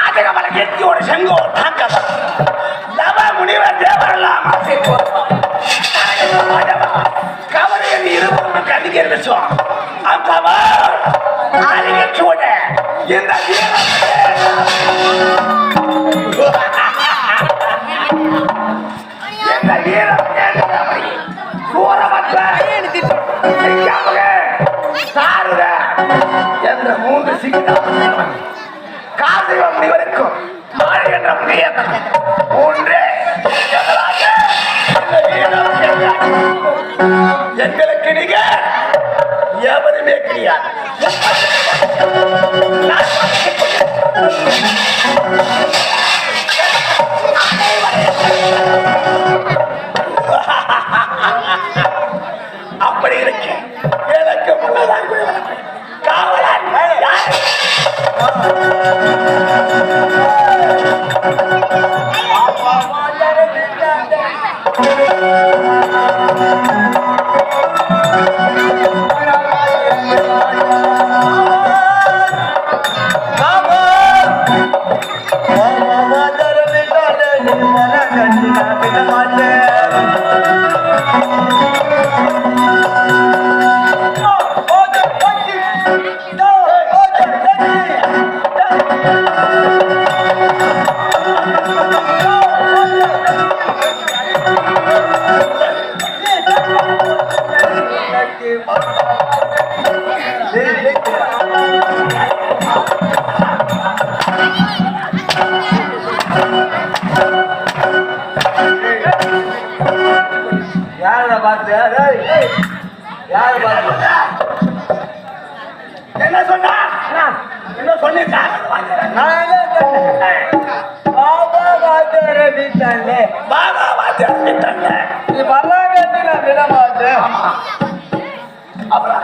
அதிகமல எத்தியோட செங்கோ தாக்கதா தவ முனிவர் தேவரெல்லாம் ஆசை கவலையில் இருவரும் கதிகர் விஷம் அப்பவா அறிவிச்சோட இந்த வீரம் சூரமற்ற சாருத என்ற மூன்று சிக்கிதான் காசிவ முனிவருக்கும் மாறி என்ற முனிய மூன்று எங்களுக்கு நீங்க எவருமே கிடையாது. அப்படி இருக்கு எனக்கு முன்னதான் காவலன் என்ன சொன்னா என்ன சொன்னீங்க பாபா வாத்தியாரே பாபா வாத்தியாரே அப்புறம்